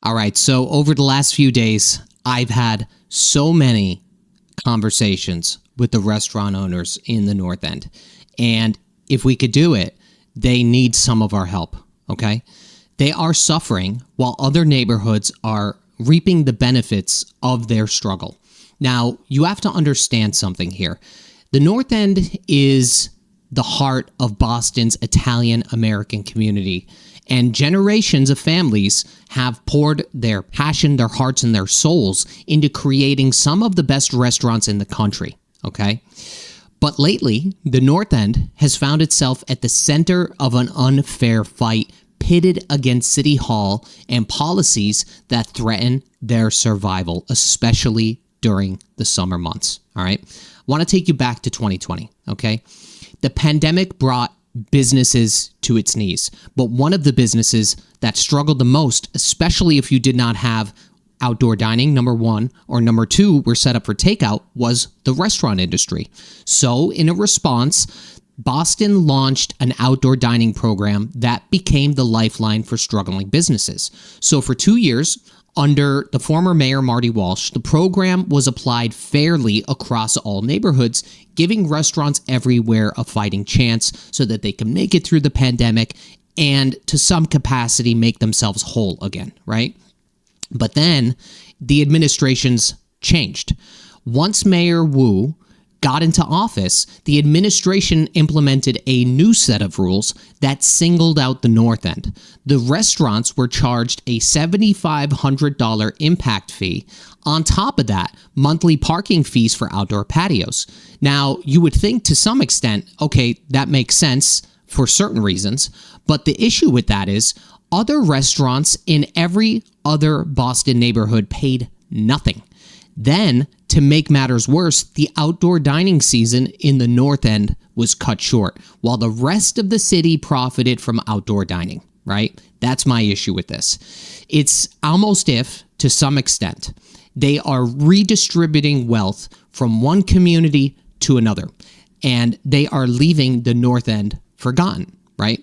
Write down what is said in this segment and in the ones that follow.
All right, so over the last few days, I've had so many conversations with the restaurant owners in the North End. And if we could do it, they need some of our help, okay? They are suffering while other neighborhoods are reaping the benefits of their struggle. Now, you have to understand something here. The North End is the heart of Boston's Italian-American community, and generations of families have poured their passion, their hearts, and their souls into creating some of the best restaurants in the country, okay? But lately, the North End has found itself at the center of an unfair fight pitted against City Hall and policies that threaten their survival, especially during the summer months, all right? I want to take you back to 2020, okay? The pandemic brought businesses to its knees, but one of the businesses that struggled the most, especially if you did not have outdoor dining, number one, or number two, were set up for takeout, was the restaurant industry. So in a response, Boston launched an outdoor dining program that became the lifeline for struggling businesses. So for 2 years, under the former mayor, Marty Walsh, the program was applied fairly across all neighborhoods, giving restaurants everywhere a fighting chance so that they can make it through the pandemic and, to some capacity, make themselves whole again, right? But then the administrations changed. Once Mayor Wu got into office, the administration implemented a new set of rules that singled out the North End. The restaurants were charged a $7,500 impact fee. On top of that, monthly parking fees for outdoor patios. Now, you would think to some extent, okay, that makes sense for certain reasons, but the issue with that is other restaurants in every other Boston neighborhood paid nothing. Then, to make matters worse, the outdoor dining season in the North End was cut short, while the rest of the city profited from outdoor dining, right? That's my issue with this. It's almost if, to some extent, they are redistributing wealth from one community to another, and they are leaving the North End forgotten, right?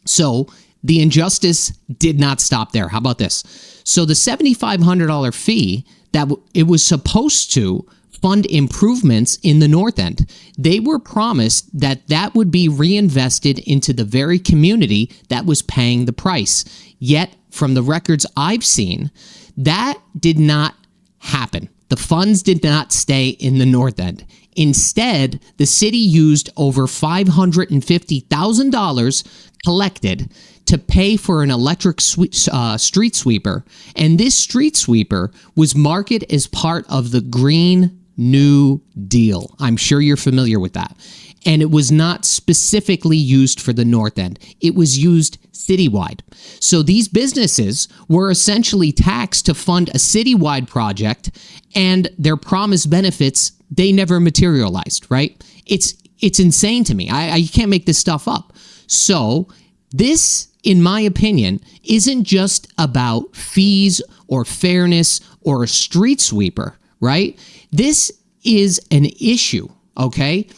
So, the injustice did not stop there. How about this? So the $7,500 fee that it was supposed to fund improvements in the North End. They were promised that that would be reinvested into the very community that was paying the price. Yet, from the records I've seen, that did not happen. The funds did not stay in the North End. Instead, the city used over $550,000 collected to pay for an electric street sweeper, and this street sweeper was marketed as part of the Green New Deal. I'm sure you're familiar with that. And it was not specifically used for the North End. It was used citywide. So these businesses were essentially taxed to fund a citywide project, and their promised benefits, they never materialized, right? It's insane to me. I can't make this stuff up. So this, in my opinion, isn't just about fees or fairness or a street sweeper, right? This is an issue, okay?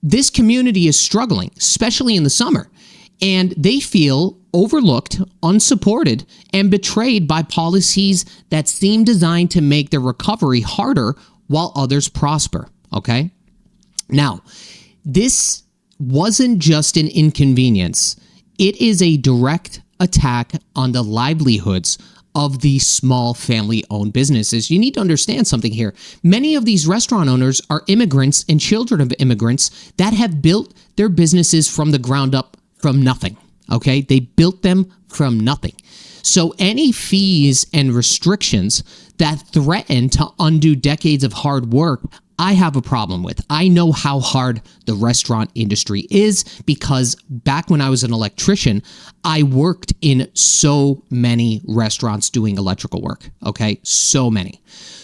This community is struggling, especially in the summer, and they feel overlooked, unsupported, and betrayed by policies that seem designed to make their recovery harder while others prosper, okay? Now, this wasn't just an inconvenience. It is a direct attack on the livelihoods of these small family-owned businesses. You need to understand something here. Many of these restaurant owners are immigrants and children of immigrants that have built their businesses from the ground up from nothing, okay? They built them from nothing. So any fees and restrictions that threaten to undo decades of hard work, I have a problem with. I know how hard the restaurant industry is because back when I was an electrician, I worked in so many restaurants doing electrical work, okay? So many.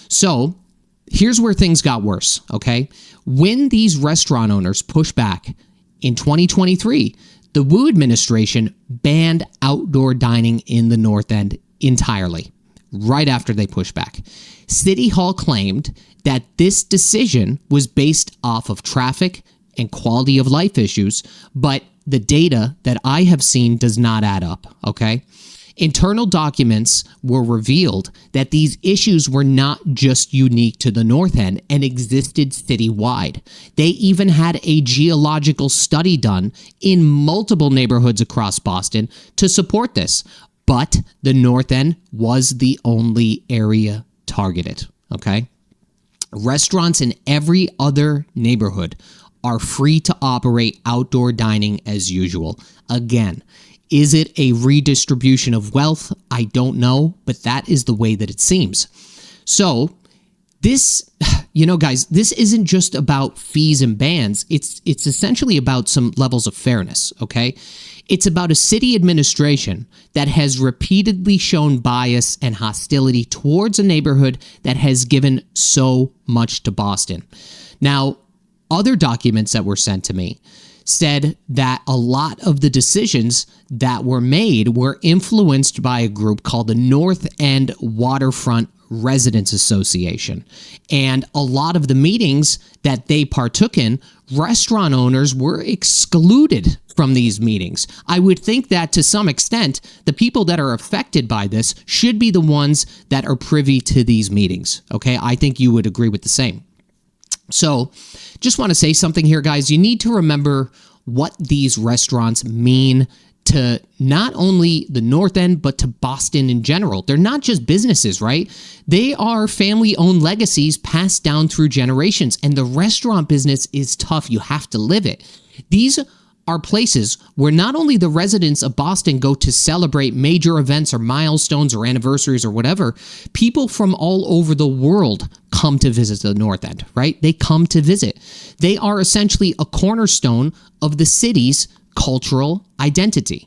So here's where things got worse, okay? When these restaurant owners pushed back in 2023, the Wu administration banned outdoor dining in the North End entirely, right after they pushed back. City Hall claimed that this decision was based off of traffic and quality of life issues, but the data that I have seen does not add up, okay? Internal documents were revealed that these issues were not just unique to the North End and existed citywide. They even had a geological study done in multiple neighborhoods across Boston to support this. But the North End was the only area targeted, okay? Restaurants in every other neighborhood are free to operate outdoor dining as usual. Again, is it a redistribution of wealth? I don't know, but that is the way that it seems. So this, guys, this isn't just about fees and bans. It's essentially about some levels of fairness, okay? It's about a city administration that has repeatedly shown bias and hostility towards a neighborhood that has given so much to Boston. Now, other documents that were sent to me said that a lot of the decisions that were made were influenced by a group called the North End Waterfront Residents Association. And a lot of the meetings that they partook in, restaurant owners were excluded from these meetings. I would think that to some extent, the people that are affected by this should be the ones that are privy to these meetings. Okay, I think you would agree with the same. So just want to say something here, guys. You need to remember what these restaurants mean to not only the North End, but to Boston in general. They're not just businesses, right? They are family-owned legacies passed down through generations, and the restaurant business is tough. You have to live it. These are places where not only the residents of Boston go to celebrate major events or milestones or anniversaries or whatever, people from all over the world come to visit the North End, right? They come to visit. They are essentially a cornerstone of the city's cultural identity,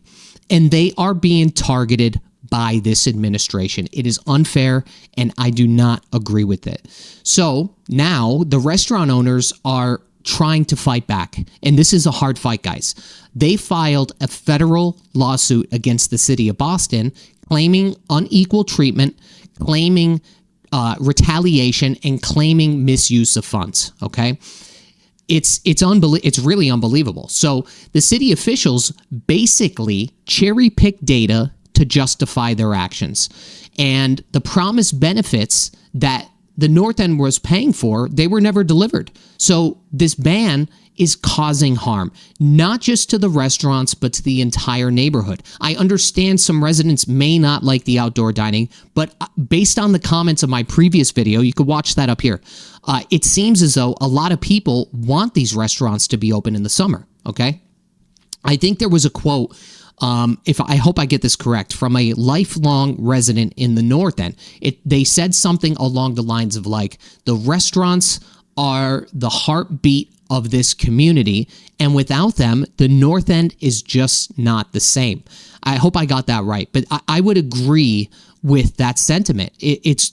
and they are being targeted by this administration. It is unfair, and I do not agree with it. So now the restaurant owners are trying to fight back, and this is a hard fight, guys. They filed a federal lawsuit against the city of Boston, claiming unequal treatment, claiming retaliation, and claiming misuse of funds. Okay, it's really unbelievable. So the city officials basically cherry-pick data to justify their actions, and the promised benefits that the North End was paying for, they were never delivered. So this ban is causing harm, not just to the restaurants, but to the entire neighborhood. I understand some residents may not like the outdoor dining, but based on the comments of my previous video, you could watch that up here. It seems as though a lot of people want these restaurants to be open in the summer, okay? I think there was a quote, I hope I get this correct, from a lifelong resident in the North End. They said something along the lines of like, the restaurants are the heartbeat of this community, and without them, the North End is just not the same. I hope I got that right, but I would agree with that sentiment.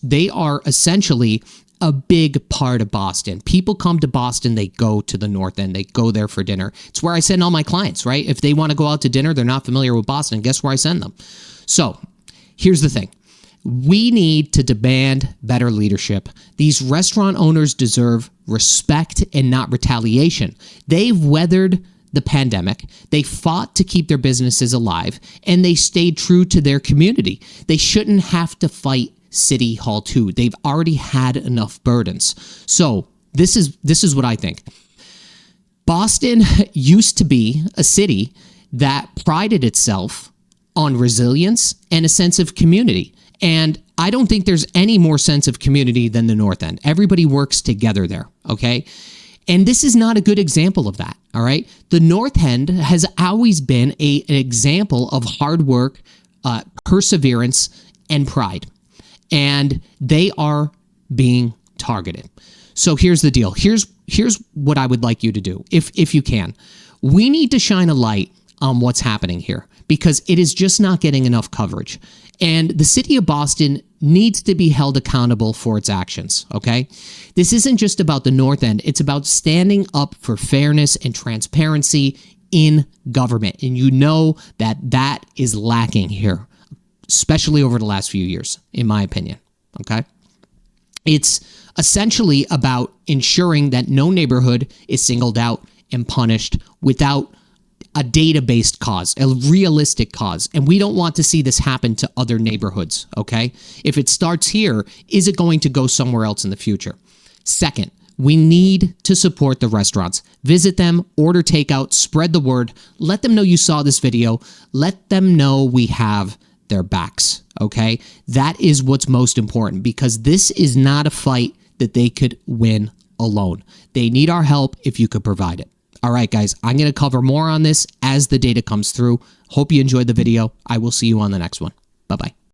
They are essentially a big part of Boston. People come to Boston, they go to the North End, they go there for dinner. It's where I send all my clients, right? If they want to go out to dinner, they're not familiar with Boston, guess where I send them? So here's the thing. We need to demand better leadership. These restaurant owners deserve respect and not retaliation. They've weathered the pandemic. They fought to keep their businesses alive, and they stayed true to their community. They shouldn't have to fight City Hall 2. They've already had enough burdens. So this is what I think. Boston used to be a city that prided itself on resilience and a sense of community. And I don't think there's any more sense of community than the North End. Everybody works together there, okay? And this is not a good example of that, all right? The North End has always been an example of hard work, perseverance, and pride. And they are being targeted. So here's the deal. Here's what I would like you to do, if you can. We need to shine a light on what's happening here because it is just not getting enough coverage. And the city of Boston needs to be held accountable for its actions, okay? This isn't just about the North End. It's about standing up for fairness and transparency in government. And you know that is lacking here, especially over the last few years, in my opinion, okay? It's essentially about ensuring that no neighborhood is singled out and punished without a data-based cause, a realistic cause. And we don't want to see this happen to other neighborhoods, okay? If it starts here, is it going to go somewhere else in the future? Second, we need to support the restaurants. Visit them, order takeout, spread the word, let them know you saw this video, let them know we have their backs, okay? That is what's most important, because this is not a fight that they could win alone. They need our help if you could provide it. All right, guys, I'm going to cover more on this as the data comes through. Hope you enjoyed the video. I will see you on the next one. Bye-bye.